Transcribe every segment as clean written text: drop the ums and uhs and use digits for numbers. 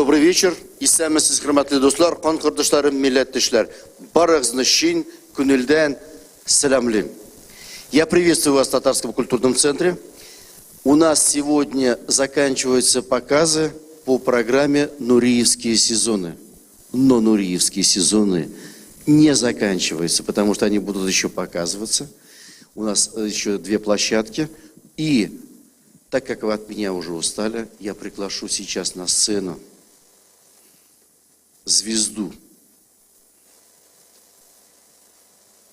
Добрый вечер. Исәмесез, хөрмәтле дуслар, кан кырдышларым, милләттәшләр. Барыгызны чын күңелдән сәламлыйм. Я приветствую вас в Татарском культурном центре. У нас сегодня заканчиваются показы по программе «Нуриевские сезоны». Но Нуриевские сезоны не заканчиваются, потому что они будут еще показываться. У нас еще 2 площадки. И так как вы от меня уже устали, я приглашу сейчас на сцену звезду.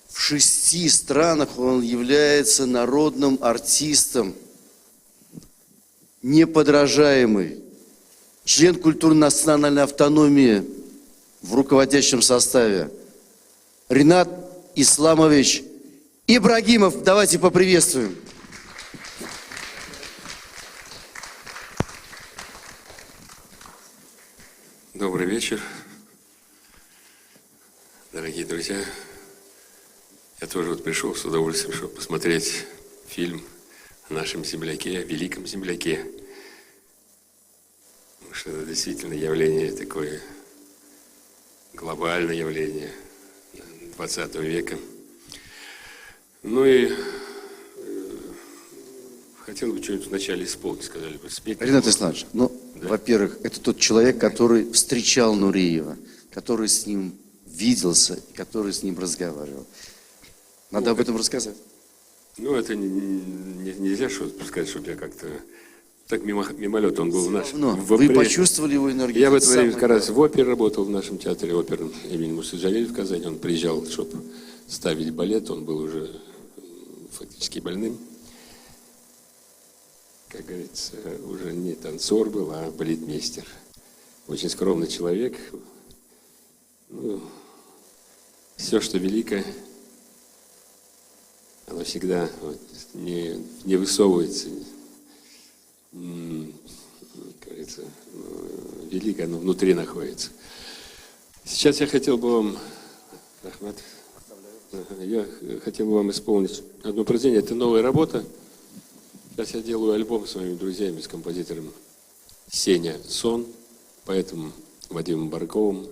В 6 странах он является народным артистом, неподражаемый, член культурно-национальной автономии в руководящем составе. Ринат Исламович Ибрагимов. Давайте поприветствуем. Добрый вечер, дорогие друзья. Я тоже вот пришел с удовольствием, чтобы посмотреть фильм о нашем земляке, о великом земляке. Потому что это действительно явление такое, глобальное явление 20 века. Ну и хотел бы что-нибудь вначале исполнить, сказали бы, спеть. Ринат Исламович, ну, да? Во-первых, это тот человек, который встречал Нуриева, который с ним виделся, который с ним разговаривал. Надо об этом рассказать. Ну, это нельзя сказать, чтобы я как-то... Так мимолет, он был в нашем... Вы почувствовали его энергию? Я в это время как раз в опере работал, в нашем театре оперном имени Мусы Джалиль в Казани. Он приезжал, чтобы ставить балет, он был уже фактически больным. Как говорится, уже не танцор был, а балетмейстер. Очень скромный человек. Ну, все, что великое, оно всегда вот, не высовывается. Как говорится, великое, оно внутри находится. Сейчас я хотел бы вам, Ахмад, я хотел бы вам исполнить одно произведение. Это новая работа. Сейчас я делаю альбом с моими друзьями, с композитором Сеня Сон, поэтом Вадимом Барковым.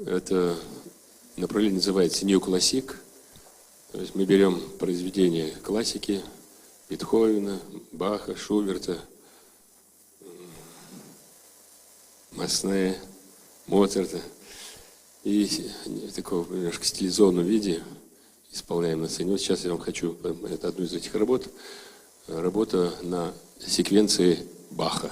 Это направление называется New Classic. То есть мы берем произведения классики, Бетховена, Баха, Шуберта, Масне, Моцарта. И в таком немножко стилизованном виде исполняем на сцене. Вот сейчас я вам хочу, это одну из этих работ, работа на секвенции Баха.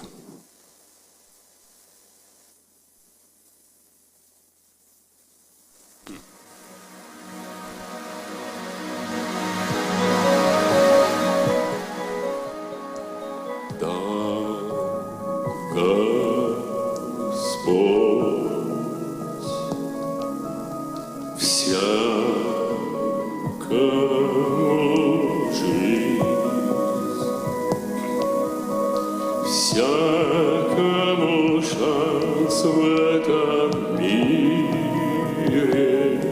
Всякому шанс в этом мире,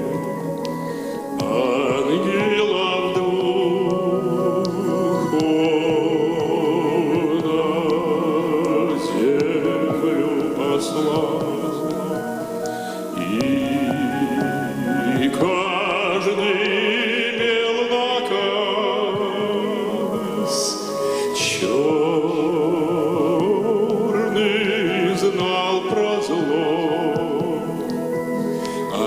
ангелов дух на землю послал, и каждый имел наказ черный знал про зло, а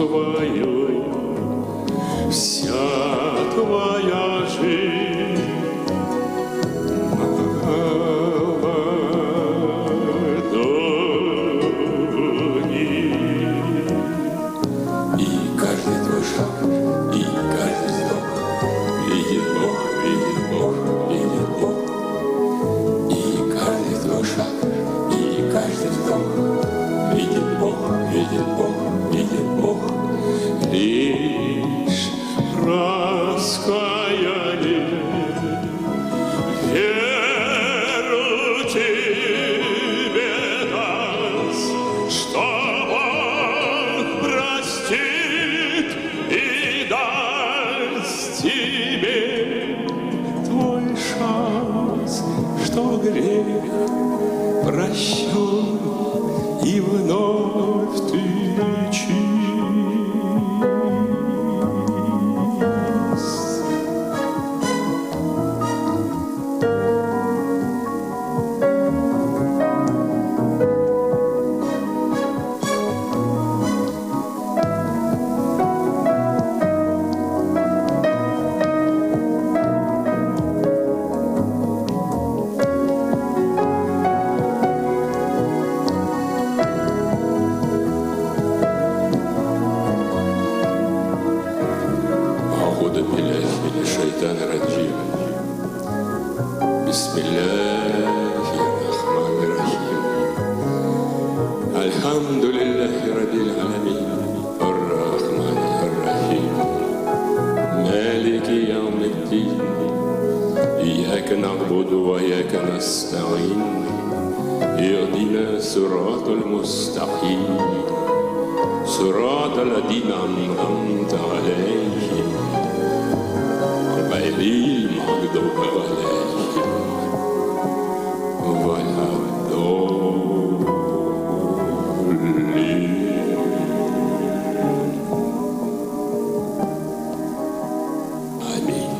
твою, вся твоя жизнь И каждый твой шаг, и каждый вздох видит Бог, видит Бог, видит Бог. И каждый твой шаг, и каждый вздох видит Бог, видит Бог, видит Бог. лишь раскаяние, веру тебе даст, что Бог простит и даст тебе твой шанс, что грех прощен и вновь ты чист. أعوذ بالله من الشيطان الرجيم بسم الله الرحمن الرحيم الحمد لله رب العالمين الرحمن الرحيم مالك يوم الدين إياك نعبد وإياك نستعين اهدنا الصراط المستقيم صراط الذين أنعمت عليهم غير المغضوب عليهم ولا الضالين. آمين.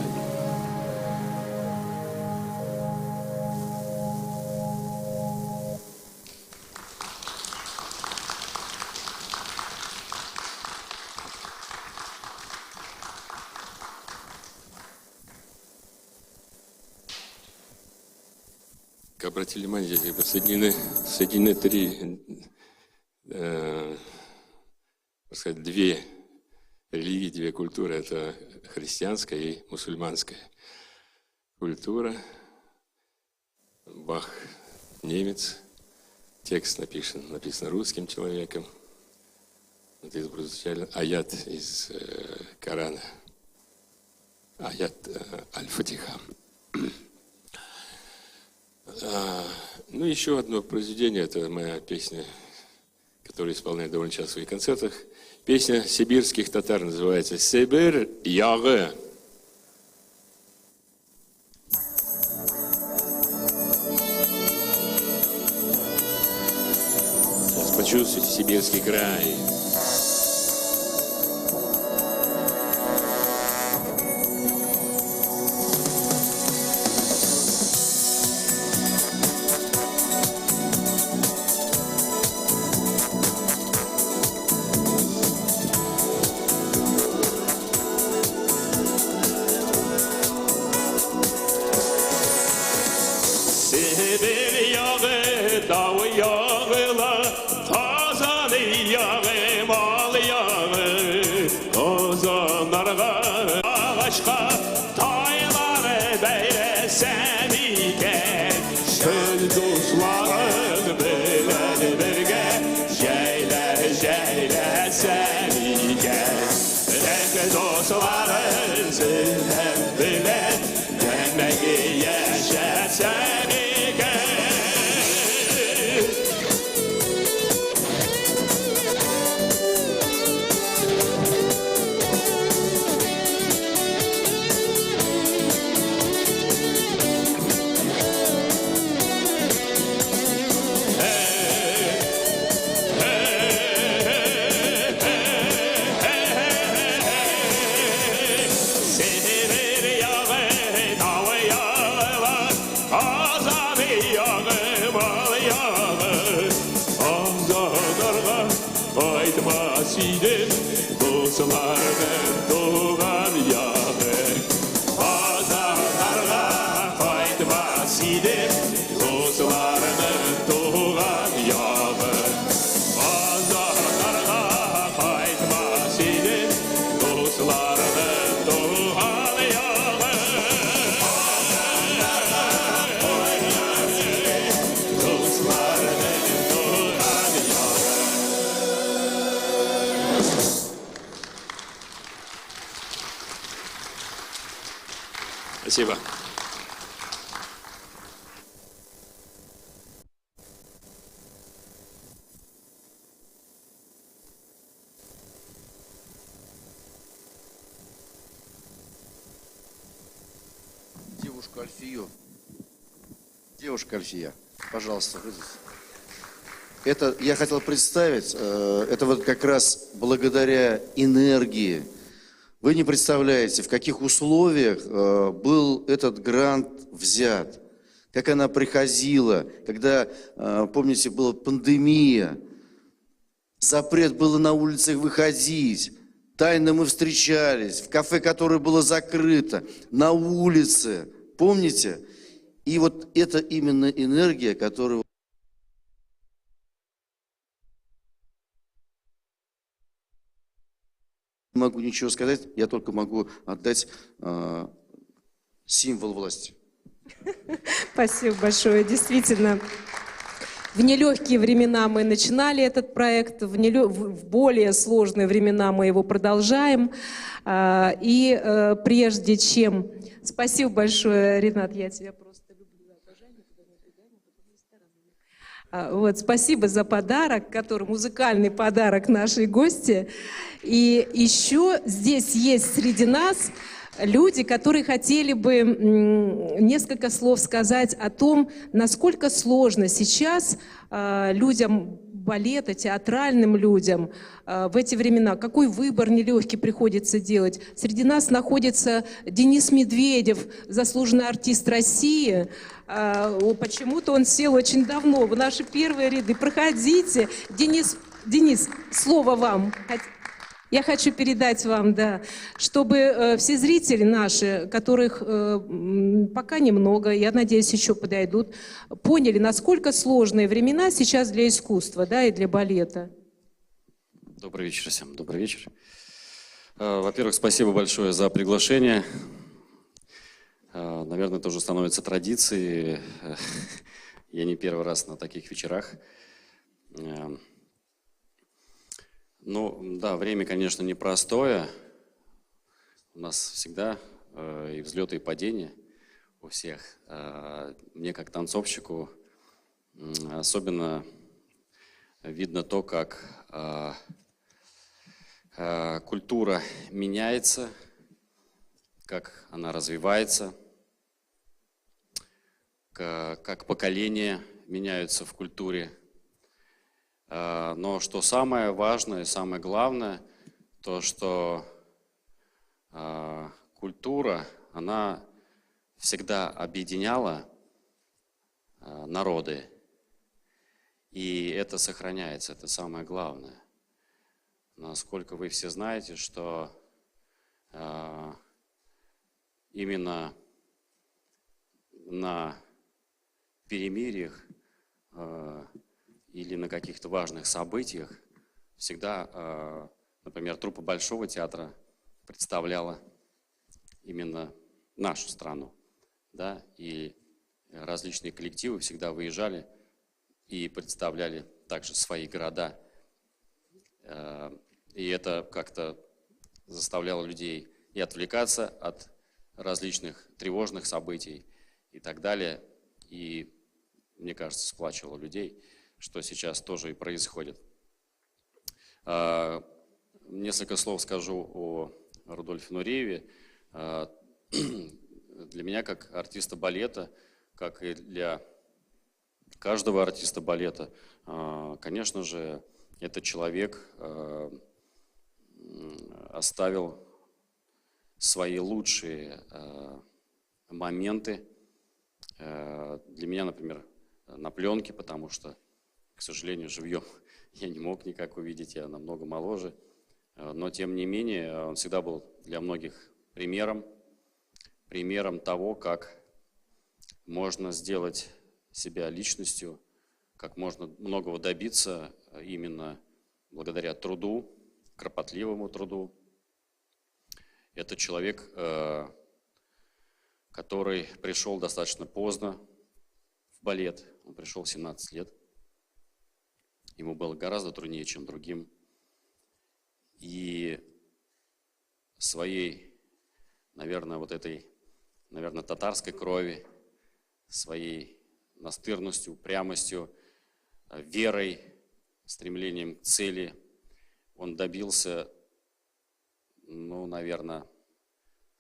Как обратили внимание, здесь соединены три, так сказать, две религии, две культуры. Это христианская и мусульманская культура. Бах немец, текст написан русским человеком. Вот здесь прозвучал аят из Корана, аят Аль-Фатиха. Ну, еще одно произведение, это моя песня, которую исполняю довольно часто в своих концертах. Песня сибирских татар называется «Сибирь ягы». Сейчас почувствуйте сибирский край. Sibir yağı, dağ yağıla, Kazanı yağı, mal yağı, Kozanlarga, ağaçka, Tayları beylesem iken, Söz dostların bilen birge, Jeylesem iken, Renk dostların sizden bilen, Demek yaşasam iken, dostlarım doğan yağı Pazarlarga kaytmaz idim dostlarımın doğan yağı Pazarlarga kaytmaz idim dostlarımın doğan yağı Dostlarımın doğan yağı Спасибо. Девушка Альфию. Девушка Альфия, пожалуйста, выйдите. Это я хотел представить, это вот как раз благодаря энергии. Вы не представляете, в каких условиях был этот грант взят, как она приходила, когда, помните, была пандемия, запрет было на улицах выходить, тайно мы встречались, в кафе, которое было закрыто, на улице, помните? И вот это именно энергия, которую... Не могу ничего сказать, я только могу отдать символ власти. Спасибо большое. Действительно, в нелегкие времена мы начинали этот проект, в более сложные времена мы его продолжаем. Прежде чем... Спасибо большое, Ренат, я тебя просто люблю. Обожаю, никуда не убегаем, потом ресторан. Вот, спасибо за подарок, который музыкальный подарок нашей гости. И еще здесь есть среди нас люди, которые хотели бы несколько слов сказать о том, насколько сложно сейчас людям балета, театральным людям в эти времена, какой выбор нелегкий приходится делать. Среди нас находится Денис Медведев, заслуженный артист России. Почему-то он сел очень давно в наши первые ряды. Проходите. Денис, слово вам. Я хочу передать вам, да, чтобы все зрители наши, которых пока немного, я надеюсь, еще подойдут, поняли, насколько сложные времена сейчас для искусства, да, и для балета. Добрый вечер всем, добрый вечер. Во-первых, спасибо большое за приглашение. Наверное, это уже становится традицией. Я не первый раз на таких вечерах. Ну, да, время, конечно, непростое. У нас всегда и взлеты, и падения у всех. Мне, как танцовщику, особенно видно то, как культура меняется, как она развивается, как поколения меняются в культуре. Но что самое важное, самое главное, то, что культура, она всегда объединяла народы. И это сохраняется, это самое главное. Насколько вы все знаете, что именно на перемириях или на каких-то важных событиях всегда, например, труппа Большого театра представляла именно нашу страну, да, и различные коллективы всегда выезжали и представляли также свои города. И это как-то заставляло людей и отвлекаться от различных тревожных событий и так далее. И, мне кажется, сплачивало людей, что сейчас тоже и происходит. Несколько слов скажу о Рудольфе Нурееве. Для меня, как артиста балета, как и для каждого артиста балета, конечно же, этот человек оставил свои лучшие моменты. Для меня, например, на пленке, потому что, к сожалению, живьем я не мог никак увидеть, я намного моложе. Но, тем не менее, он всегда был для многих примером того, как можно сделать себя личностью, как можно многого добиться именно благодаря труду, кропотливому труду. Это человек, который пришел достаточно поздно в балет. Он пришел в 17 лет. Ему было гораздо труднее, чем другим. И своей, наверное, татарской крови, своей настырностью, упрямостью, верой, стремлением к цели он добился, наверное,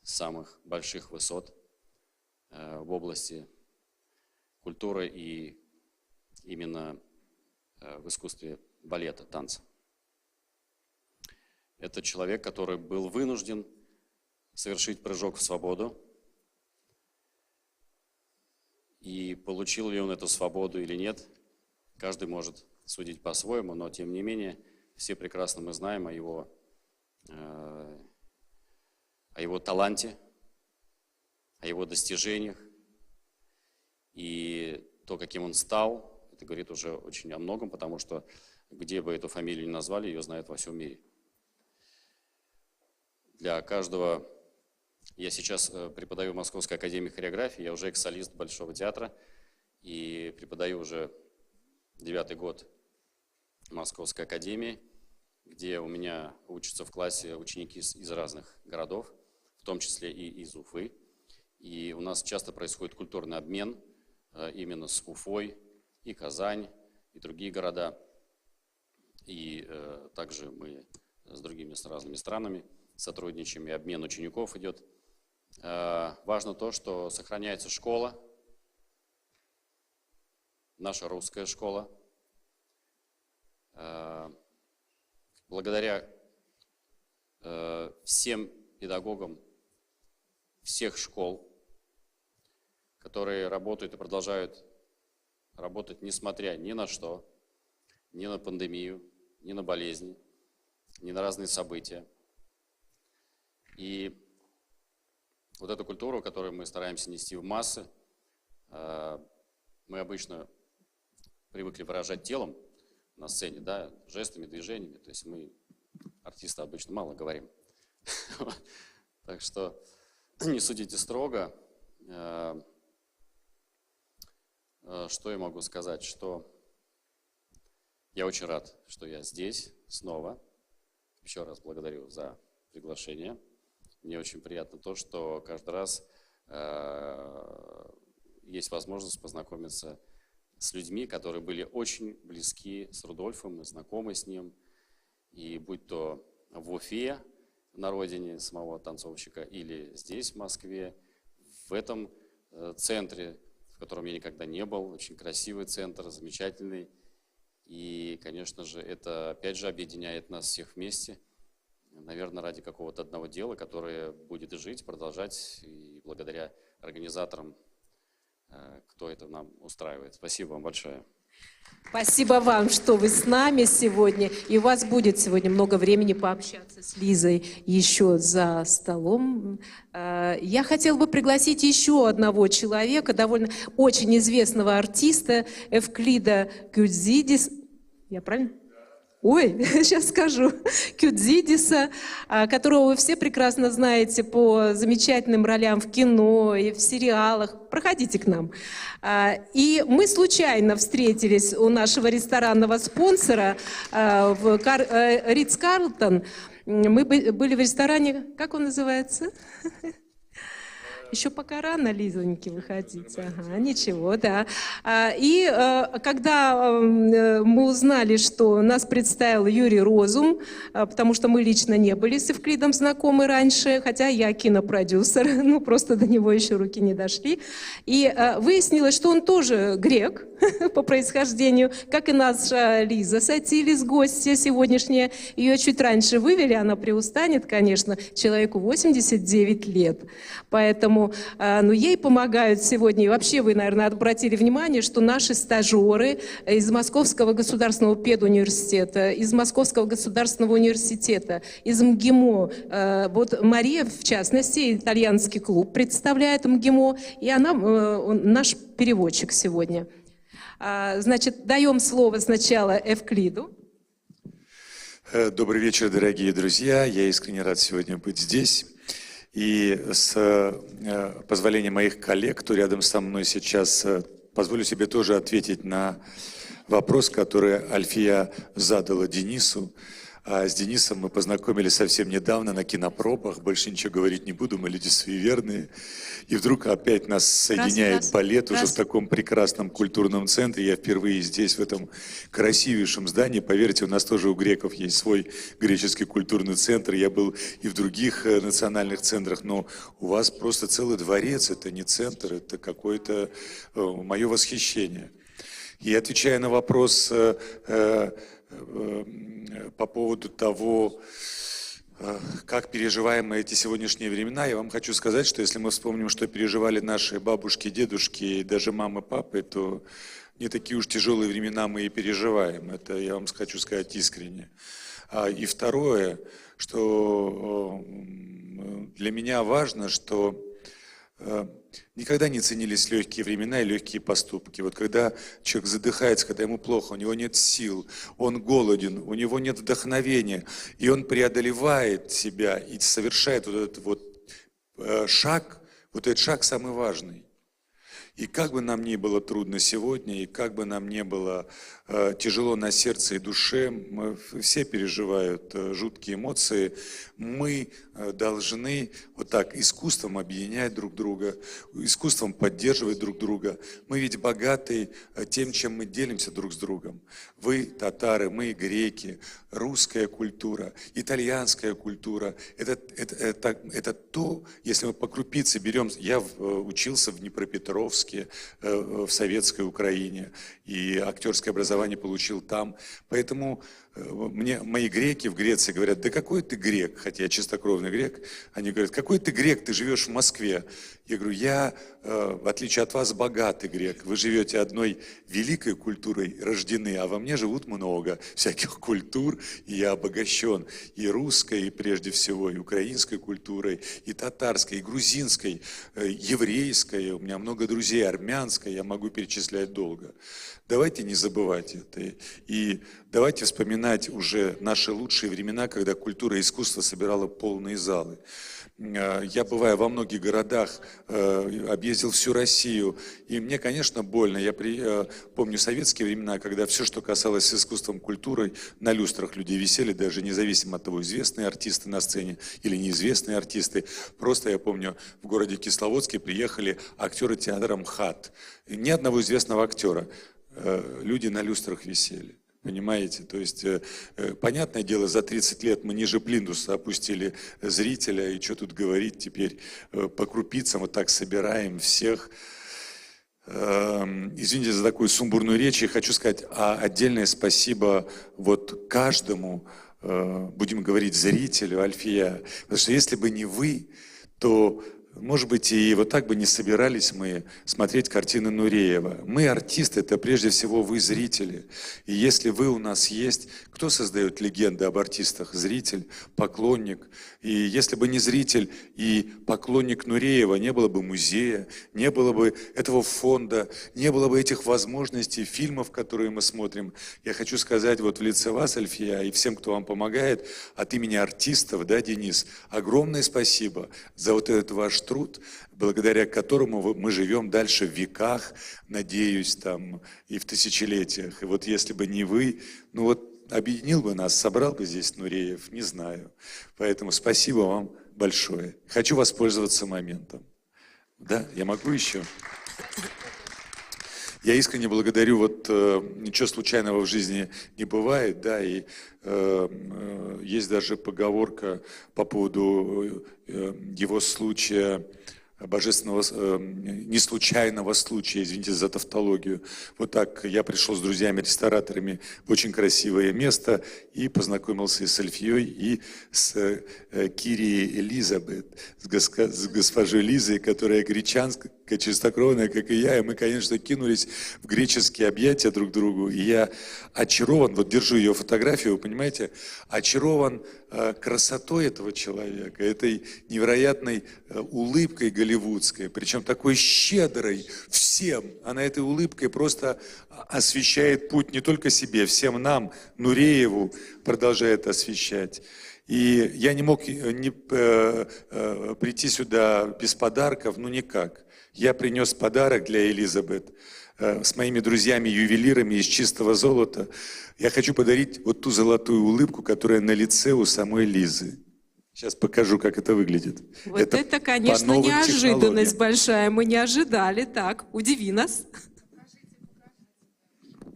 самых больших высот в области культуры и именно в искусстве балета, танца. Это человек, который был вынужден совершить прыжок в свободу. И получил ли он эту свободу или нет, каждый может судить по-своему, но тем не менее все прекрасно мы знаем о его таланте, о его достижениях. И то, каким он стал, это говорит уже очень о многом, потому что где бы эту фамилию ни назвали, ее знают во всем мире. Для каждого... Я сейчас преподаю в Московской академии хореографии, я уже экс-солист Большого театра и преподаю уже 9-й год в Московской академии, где у меня учатся в классе ученики из разных городов, в том числе и из Уфы. И у нас часто происходит культурный обмен именно с Уфой, и Казань, и другие города. И также мы с разными странами сотрудничаем, и обмен учеников идет. Важно то, что сохраняется школа, наша русская школа. Благодаря всем педагогам всех школ, которые работают и продолжают работать, несмотря ни на что, ни на пандемию, ни на болезни, ни на разные события. И вот эту культуру, которую мы стараемся нести в массы, мы обычно привыкли выражать телом на сцене, да, жестами, движениями. То есть мы, артисты, обычно мало говорим. Так что не судите строго. Что я могу сказать? Что я очень рад, что я здесь снова. Еще раз благодарю за приглашение. Мне очень приятно то, что каждый раз есть возможность познакомиться с людьми, которые были очень близки с Рудольфом, мы знакомы с ним. И будь то в Уфе, на родине самого танцовщика, или здесь, в Москве, в этом центре, в котором я никогда не был, очень красивый центр, замечательный. И, конечно же, это опять же объединяет нас всех вместе, наверное, ради какого-то одного дела, которое будет жить, продолжать, и благодаря организаторам, кто это нам устраивает. Спасибо вам большое. Спасибо вам, что вы с нами сегодня. И у вас будет сегодня много времени пообщаться с Лизой еще за столом. Я хотела бы пригласить еще одного человека, довольно очень известного артиста, Эвклида Кюдзидис. Я правильно? Ой, сейчас скажу. Кюдзидиса, которого вы все прекрасно знаете по замечательным ролям в кино и в сериалах. Проходите к нам. И мы случайно встретились у нашего ресторанного спонсора в Ритц-Карлтон. Мы были в ресторане, как он называется? Еще пока рано, Лизоньки, выходить. Ага, ничего, да. И когда мы узнали, что нас представил Юрий Розум, потому что мы лично не были с Эвклидом знакомы раньше, хотя я кинопродюсер, ну просто до него еще руки не дошли. И выяснилось, что он тоже грек по происхождению, как и наша Лиза Сатилис, гостья сегодняшняя. Ее чуть раньше вывели, она приустанет, конечно, человеку 89 лет. Поэтому поэтому ей помогают сегодня. И вообще вы, наверное, обратили внимание, что наши стажеры из Московского государственного педуниверситета, из Московского государственного университета, из МГИМО. Вот Мария, в частности, итальянский клуб представляет МГИМО, и она наш переводчик сегодня. Значит, даем слово сначала Эвклиду. Добрый вечер, дорогие друзья. Я искренне рад сегодня быть здесь. И с позволения моих коллег, кто рядом со мной сейчас, позволю себе тоже ответить на вопрос, который Альфия задала Денису. А с Денисом мы познакомились совсем недавно на кинопробах. Больше ничего говорить не буду, мы люди суеверные. И вдруг опять нас соединяет балет уже в таком прекрасном культурном центре. Я впервые здесь, в этом красивейшем здании. Поверьте, у нас тоже у греков есть свой греческий культурный центр. Я был и в других национальных центрах, но у вас просто целый дворец. Это не центр, это какое-то мое восхищение. И отвечая на вопрос по поводу того, как переживаем мы эти сегодняшние времена, я вам хочу сказать, что если мы вспомним, что переживали наши бабушки, дедушки и даже мамы, папы, то не такие уж тяжелые времена мы и переживаем. Это я вам хочу сказать искренне. И второе, что для меня важно, что никогда не ценились легкие времена и легкие поступки. Вот когда человек задыхается, когда ему плохо, у него нет сил, он голоден, у него нет вдохновения, и он преодолевает себя и совершает вот этот вот шаг, вот этот шаг самый важный. И как бы нам ни было трудно сегодня, и как бы нам ни было тяжело на сердце и душе, все переживают жуткие эмоции, мы должны вот так искусством объединять друг друга, искусством поддерживать друг друга. Мы ведь богаты тем, чем мы делимся друг с другом. Вы татары, мы греки, русская культура, итальянская культура. Это то, если мы по крупице берем, я учился в Днепропетровске, в советской Украине, и актерское образование получил там. Поэтому мне мои греки в Греции говорят: да какой ты грек, хотя я чистокровный грек. Они говорят: какой ты грек, ты живешь в Москве. Я говорю: я, в отличие от вас, богатый грек. Вы живете одной великой культурой рождены, а во мне живут много всяких культур, и я обогащен и русской, и прежде всего, и украинской культурой, и татарской, и грузинской, еврейской. У меня много друзей, армянской, я могу перечислять долго. Давайте не забывать это. И давайте вспоминать уже наши лучшие времена, когда культура и искусство собирала полные залы. Я бываю во многих городах, объездил всю Россию, и мне, конечно, больно. Я помню советские времена, когда все, что касалось искусством, культурой, на люстрах люди висели, даже независимо от того, известные артисты на сцене или неизвестные артисты. Просто я помню, в городе Кисловодске приехали актеры театра МХАТ. Ни одного известного актера. Люди на люстрах висели. Понимаете? То есть, понятное дело, за 30 лет мы ниже плинтуса опустили зрителя, и что тут говорить, теперь по крупицам вот так собираем всех. Извините за такую сумбурную речь, и хочу сказать отдельное спасибо вот каждому, будем говорить, зрителю, Альфия, потому что если бы не вы, то... Может быть, и вот так бы не собирались мы смотреть картины Нуреева. Мы артисты, это прежде всего вы зрители. И если вы у нас есть, кто создает легенды об артистах? Зритель, поклонник. И если бы не зритель и поклонник Нуреева, не было бы музея, не было бы этого фонда, не было бы этих возможностей, фильмов, которые мы смотрим. Я хочу сказать вот в лице вас, Альфия, и всем, кто вам помогает, от имени артистов, да, Денис, огромное спасибо за вот этот ваш труд, благодаря которому мы живем дальше в веках, надеюсь, там, и в тысячелетиях. И вот если бы не вы, ну вот объединил бы нас, собрал бы здесь Нуреев, не знаю. Поэтому спасибо вам большое. Хочу воспользоваться моментом. Да, я могу еще? Я искренне благодарю, вот ничего случайного в жизни не бывает, да, и есть даже поговорка по поводу его случая божественного, неслучайного случая, извините за тавтологию. Вот так я пришел с друзьями-рестораторами в очень красивое место и познакомился и с Альфией, и с Кирией Элизабет, с госпожой Лизой, которая гречанская, чистокровная, как и я, и мы, конечно, кинулись в греческие объятия друг другу, и я очарован, вот держу ее фотографию, вы понимаете, очарован красотой этого человека, этой невероятной улыбкой голливудской, причем такой щедрой всем. Она этой улыбкой просто освещает путь не только себе, всем нам, Нурееву продолжает освещать. И я не мог прийти сюда без подарков, ну никак. Я принес подарок для Элизабет с моими друзьями-ювелирами из чистого золота. Я хочу подарить вот ту золотую улыбку, которая на лице у самой Лизы. Сейчас покажу, как это выглядит. Вот это, по конечно, новым неожиданность технологиям. большая. Мы не ожидали. Так, удиви нас.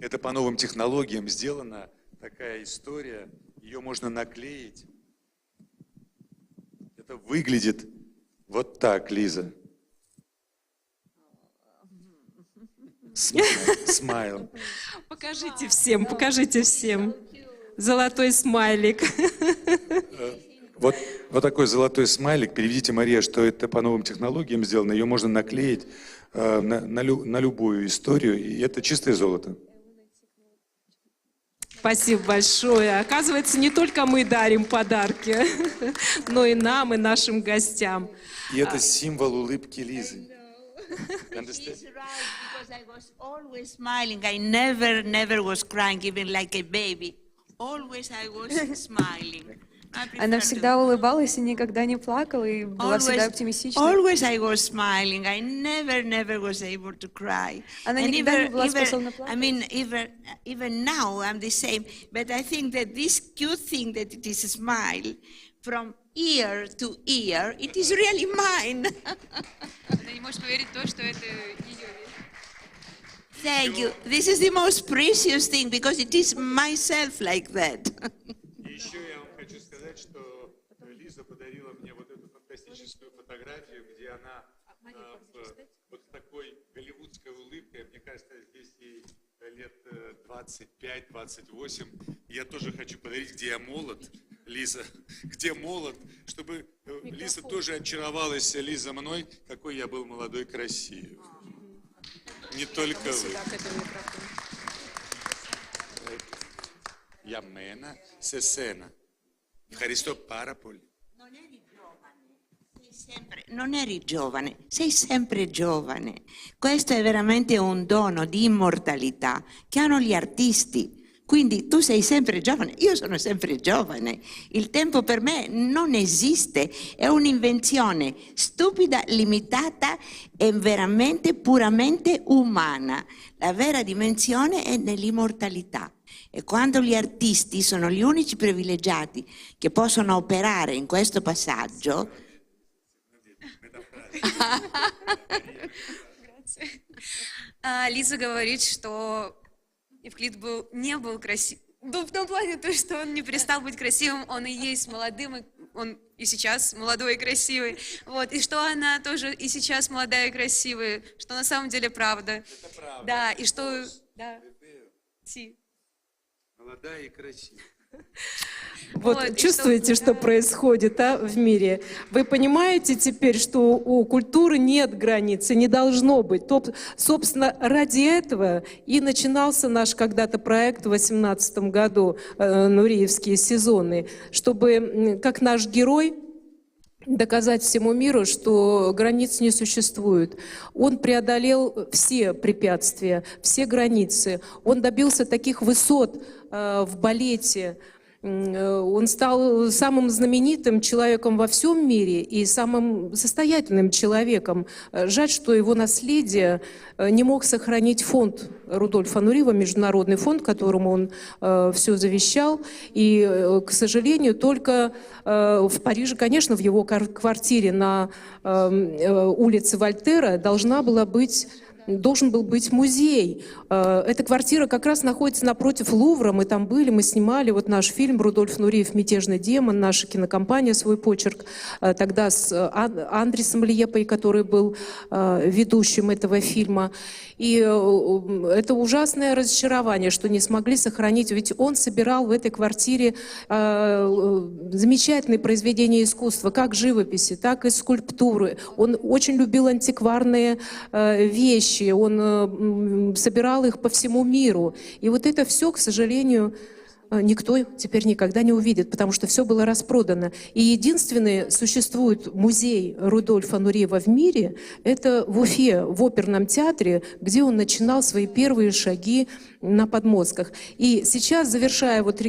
Это по новым технологиям сделана такая история. Ее можно наклеить. Это выглядит вот так, Лиза. Смайл. Покажите всем, покажите всем. Золотой смайлик. Вот такой золотой смайлик. Переведите, Мария, что это по новым технологиям сделано. Ее можно наклеить на любую историю. И это чистое золото. Спасибо большое. Оказывается, не только мы дарим подарки, но и нам, и нашим гостям. И это символ улыбки Лизы. She's right, because I was always smiling. I never was crying, even like a baby. Always I was smiling. I prefer Она to- всегда улыбалась и никогда не плакала, и была всегда оптимистична. always I was smiling. I never was able to cry. Она And никогда не была even- способна I плакать. mean, even now I'm the same. But I think that this cute thing that it is a smile from ear to ear, it is really mine. Она не может поверить в то, что это ее вещь. Thank you. This is the most precious thing because it is myself like that. И еще я вам хочу сказать, что Лиза подарила мне вот эту фантастическую фотографию, где она вот такой голливудской улыбкой, мне кажется, здесь ей лет 25-28. Я тоже хочу подарить, где я молод, Лиза, где молод, чтобы Лиза тоже очаровалась, Лиза, мной, какой я был молодой, красивый. Не только вы. Για μένα, σε σένα. Ευχαριστώ πάρα πολύ. Non eri giovane, sei sempre giovane. Questo è veramente un dono di immortalità che hanno gli artisti. Quindi tu sei sempre giovane, io sono sempre giovane. Il tempo per me non esiste, è un'invenzione stupida, limitata e veramente puramente umana. La vera dimensione è nell'immortalità. E quando gli artisti sono gli unici privilegiati che possono operare in questo passaggio, Лиза говорит, что Евклид не был красивым. Ну, в том плане, то, что он не перестал быть красивым, он и есть молодым, и он и сейчас молодой и красивый. Вот, и что она тоже и сейчас молодая и красивая, что на самом деле правда. Это правда. Да, и что... Да. Си. Молодая и красивая. Вот Вот, и чувствуете, что происходит в мире? Вы понимаете теперь, что у культуры нет границ и не должно быть? Собственно, ради этого и начинался наш когда-то проект в 2018 году «Нуреевские сезоны», чтобы, как наш герой, доказать всему миру, что границ не существует. Он преодолел все препятствия, все границы. Он добился таких высот в балете. Он стал самым знаменитым человеком во всем мире и самым состоятельным человеком. Жаль, что его наследие не мог сохранить фонд Рудольфа Нуриева, международный фонд, которому он все завещал. И, к сожалению, только в Париже, конечно, в его квартире на улице Вольтера должна была быть должен был быть музей. Эта квартира как раз находится напротив Лувра. Мы там были, мы снимали вот наш фильм «Рудольф Нуриев. Мятежный демон», наша кинокомпания «Свой почерк», тогда с Андресом Льепой, который был ведущим этого фильма. И это ужасное разочарование, что не смогли сохранить. Ведь он собирал в этой квартире замечательные произведения искусства, как живописи, так и скульптуры. Он очень любил антикварные вещи, он собирал их по всему миру. И вот это все, к сожалению, никто теперь никогда не увидит, потому что все было распродано. И единственный существует музей Рудольфа Нуриева в мире, это в Уфе, в оперном театре, где он начинал свои первые шаги на подмостках. И сейчас, завершая вот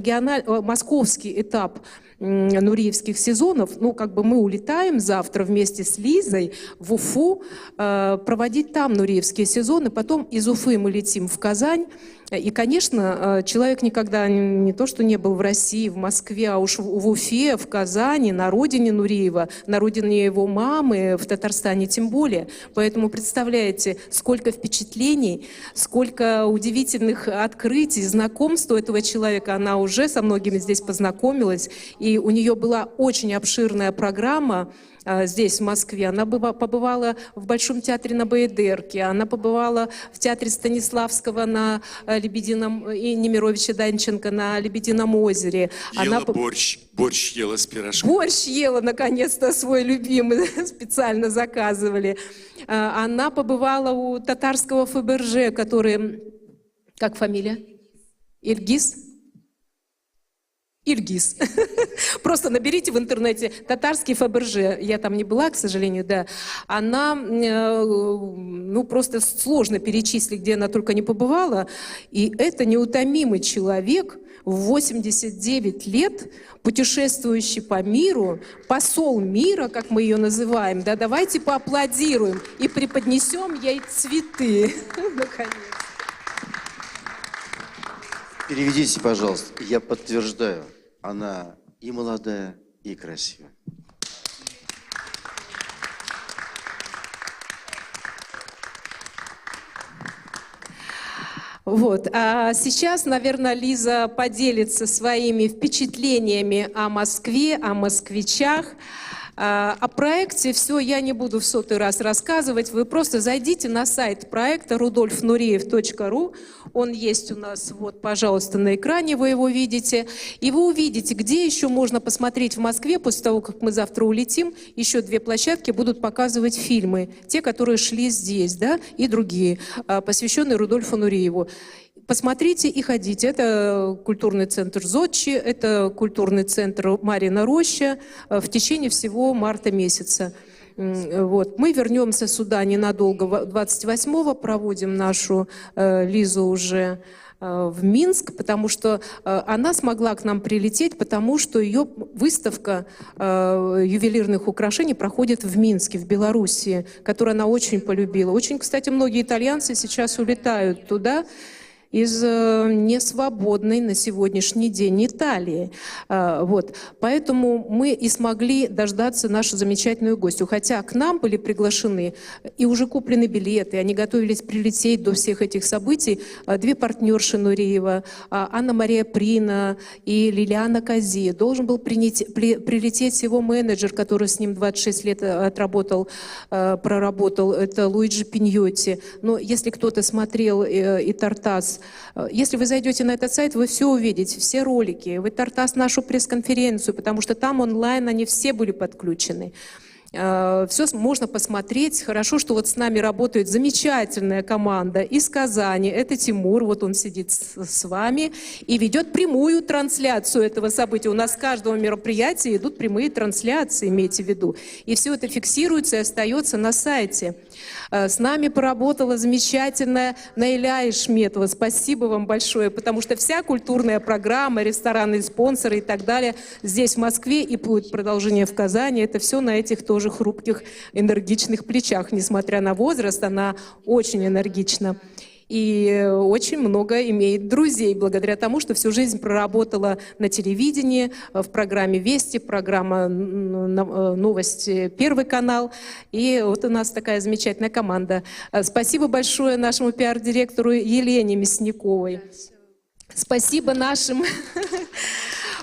московский этап нуриевских сезонов, ну, как бы мы улетаем завтра вместе с Лизой в Уфу проводить там нуриевские сезоны, потом из Уфы мы летим в Казань. И, конечно, человек никогда не то, что не был в России, в Москве, а уж в Уфе, в Казани, на родине Нуриева, на родине его мамы, в Татарстане тем более. Поэтому представляете, сколько впечатлений, сколько удивительных открытий, знакомств у этого человека. Она уже со многими здесь познакомилась, и у нее была очень обширная программа здесь, в Москве. Она побывала в Большом театре на Баядерке, она побывала в театре Станиславского на Лебедином и Немировича Данченко на Лебедином озере. Ела борщ ела с пирожком. Борщ ела, наконец-то, свой любимый, специально заказывали. Она побывала у татарского Фаберже, который... Как фамилия? Ильгиз? Ильгиз. Просто наберите в интернете татарский Фаберже. Я там не была, к сожалению, да. Она, ну, просто сложно перечислить, где она только не побывала. И это неутомимый человек, в 89 лет, путешествующий по миру, посол мира, как мы ее называем. Да, давайте поаплодируем и преподнесем ей цветы. Наконец. Переведите, пожалуйста. Я подтверждаю, она и молодая, и красивая. Вот. А сейчас, наверное, Лиза поделится своими впечатлениями о Москве, о москвичах. О проекте все я не буду в 100-й раз рассказывать. Вы просто зайдите на сайт проекта rudolfnureev.ru. Он есть у нас, вот, пожалуйста, на экране вы его видите. И вы увидите, где еще можно посмотреть в Москве после того, как мы завтра улетим. Еще 2 площадки будут показывать фильмы. Те, которые шли здесь, да, и другие, посвященные Рудольфу Нуриеву. Посмотрите и ходите. Это культурный центр Зодчи, это культурный центр Марьина Роща в течение всего марта месяца. Вот. Мы вернемся сюда ненадолго, 28-го, проводим нашу Лизу уже в Минск, потому что она смогла к нам прилететь, потому что ее выставка ювелирных украшений проходит в Минске, в Белоруссии, которую она очень полюбила. Очень, кстати, многие итальянцы сейчас улетают туда из несвободной на сегодняшний день Италии. Вот. Поэтому мы и смогли дождаться нашу замечательную гостью. Хотя к нам были приглашены и уже куплены билеты, они готовились прилететь до всех этих событий. 2 партнерши Нуриева, Анна-Мария Прина и Лилиана Кази. Должен был прилететь его менеджер, который с ним 26 лет проработал. Это Луиджи Пиньотти. Но если кто-то смотрел и Тартас, если вы зайдете на этот сайт, вы все увидите, все ролики, вы Тартас нашу пресс-конференцию, потому что там онлайн они все были подключены. Все можно посмотреть. Хорошо, что вот с нами работает замечательная команда из Казани. Это Тимур, вот он сидит с вами и ведет прямую трансляцию этого события. У нас с каждого мероприятия идут прямые трансляции, имейте в виду. И все это фиксируется и остается на сайте. С нами поработала замечательная Наиля Ишметова. Спасибо вам большое, потому что вся культурная программа, ресторанные спонсоры и так далее здесь, в Москве, и будет продолжение в Казани. Это все на этих тоже хрупких, энергичных плечах. Несмотря на возраст, она очень энергична. и очень много имеет друзей благодаря тому, что всю жизнь проработала на телевидении, в программе «Вести», программа «Новости», Первый канал. И вот у нас такая замечательная команда. Спасибо большое нашему пиар-директору Елене Мясниковой. Спасибо нашим,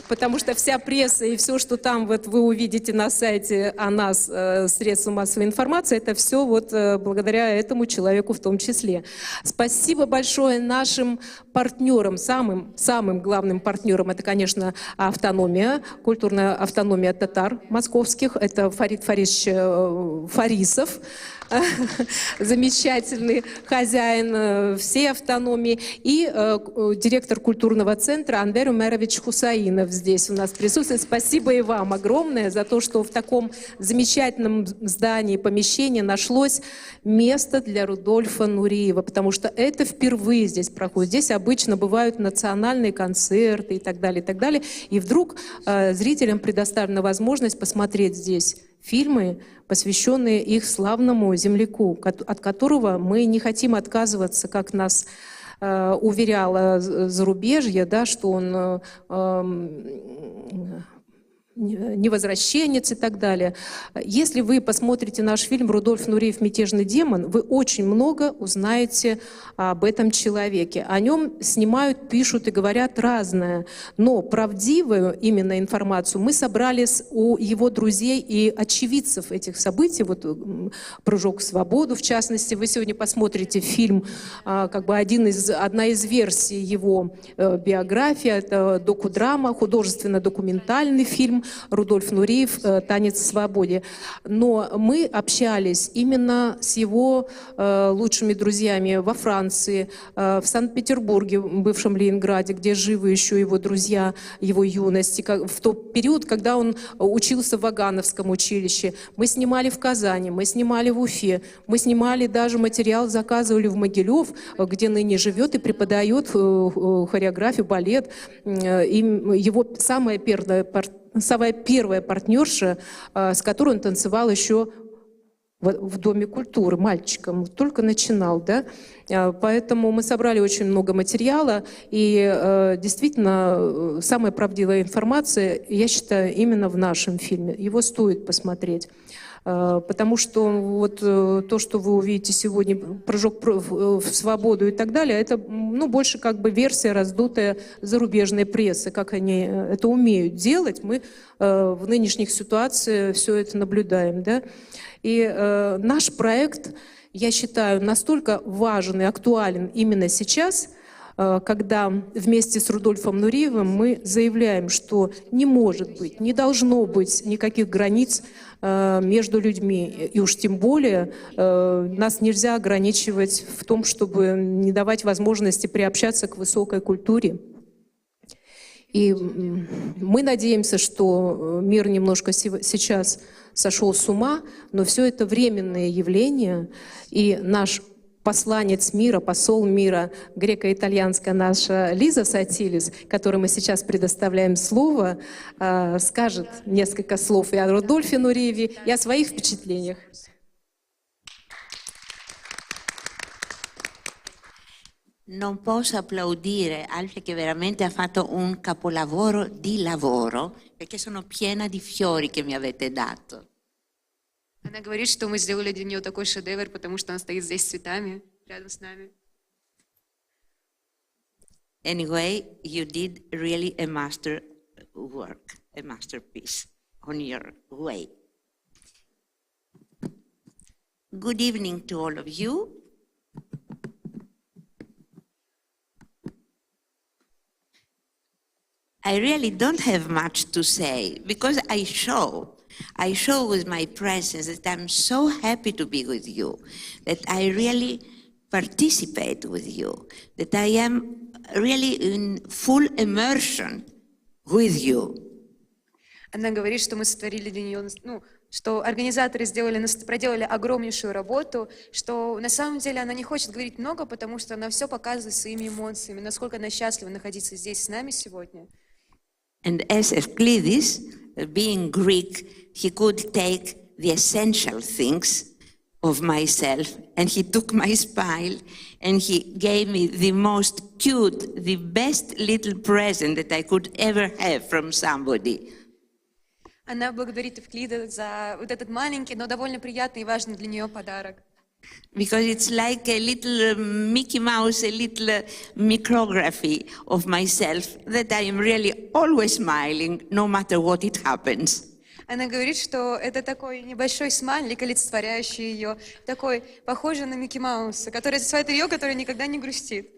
потому что вся пресса и все, что там вот вы увидите на сайте о нас, средства массовой информации, это все вот благодаря этому человеку в том числе. Спасибо большое нашим партнерам, самым главным партнером, это, конечно, автономия, культурная автономия татар московских, это Фарид Фарисович Фарисов, замечательный хозяин всей автономии, и директор культурного центра Анвер Умерович Хусаинов здесь у нас присутствует. Спасибо и вам огромное за то, что в таком замечательном здании, помещении нашлось место для Рудольфа Нуриева, потому что это впервые здесь проходит. Здесь обычно бывают национальные концерты и так далее, и так далее. И вдруг зрителям предоставлена возможность посмотреть здесь фильмы, посвященные их славному земляку, от которого мы не хотим отказываться, как нас уверяло зарубежье, да, что он невозвращенец и так далее. Если вы посмотрите наш фильм «Рудольф Нуриев. Мятежный демон», вы очень много узнаете об этом человеке. О нем снимают, пишут и говорят разное. Но правдивую именно информацию мы собрали у его друзей и очевидцев этих событий. Вот «Прыжок в свободу», в частности. Вы сегодня посмотрите фильм, как бы одна из версий его биографии. Это докудрама, художественно-документальный фильм «Рудольф Нуриев. Танец в свободе». Но мы общались именно с его лучшими друзьями во Франции, в Санкт-Петербурге, в бывшем Ленинграде, где живы еще его друзья, его юности. В тот период, когда он учился в Вагановском училище. Мы снимали в Казани, мы снимали в Уфе, мы снимали даже материал, заказывали в Могилев, где ныне живет и преподает хореографию, балет. И его самая первая партнерша, с которой он танцевал еще в Доме культуры, мальчиком, только начинал, да, поэтому мы собрали очень много материала, и действительно самая правдивая информация, я считаю, именно в нашем фильме, его стоит посмотреть. Потому что вот то, что вы увидите сегодня, «Прыжок в свободу» и так далее, это больше как бы версия, раздутая зарубежной прессы, как они это умеют делать. Мы в нынешних ситуациях все это наблюдаем. Да? И наш проект, я считаю, настолько важен и актуален именно сейчас, когда вместе с Рудольфом Нуриевым мы заявляем, что не может быть, не должно быть никаких границ между людьми. И уж тем более нас нельзя ограничивать в том, чтобы не давать возможности приобщаться к высокой культуре. И мы надеемся, что мир немножко сейчас сошел с ума, но все это временные явления, и наш посланец мира, посол мира, греко-итальянская наша Лиза Сатилис, которой мы сейчас предоставляем слово, скажет несколько слов и о Рудольфе Нуриеве, и о своих впечатлениях. Non posso applaudire Alfie che veramente ha fatto un capolavoro di lavoro, perché sono piena di fiori che mi avete dato. Она говорит, что мы сделали для нее такой шедевр, потому что она стоит здесь с цветами рядом с нами. Anyway, you did really a master work, a masterpiece on your way. Good evening to all of you. I really don't have much to say because I show with my presence that I'm so happy to be with you, that I really participate with you, that I am really in full immersion with you. Она говорит, что мы сотворили для нее, что организаторы проделали огромнейшую работу, что на самом деле она не хочет говорить много, потому что она все показывает своими эмоциями, насколько она счастлива находиться здесь с нами сегодня. And as Euclides, being Greek, he could take the essential things of myself, and he took my smile and he gave me the most cute, the best little present that I could ever have from somebody. Она благодарит Евклида за вот этот маленький, но довольно приятный и важный для нее подарок. Because it's like a little Mickey Mouse, a little micrography of myself that I am really always smiling no matter what it happens. Она говорит, что это такой небольшой смайлик, олицетворяющий ее, такой похожий на Микки Мауса, который олицетворяет ее, который никогда не грустит.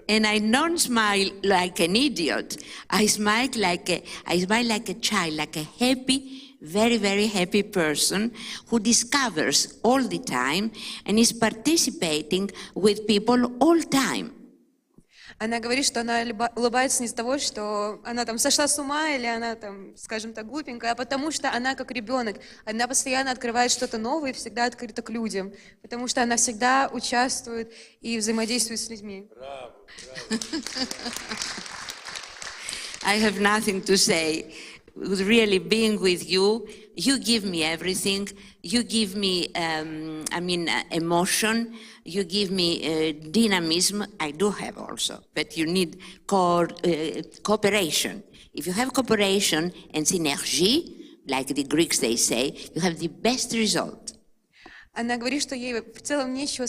And I don't smile like an idiot. I smile like a child, like a happy, very, very happy person who discovers all the time and is participating with people all time. Она говорит, что она улыбается не из-за того, что она там сошла с ума или она там, скажем так, глупенькая, а потому что она как ребенок. Она постоянно открывает что-то новое и всегда открыта к людям, потому что она всегда участвует и взаимодействует с людьми. I have nothing to say. Really being with you, you give me everything. You give me, emotion. You give me dynamism. I do have also, but you need cooperation. If you have cooperation and synergy, like the Greeks they say, you have the best result. Она говорит, что ей в целом нечего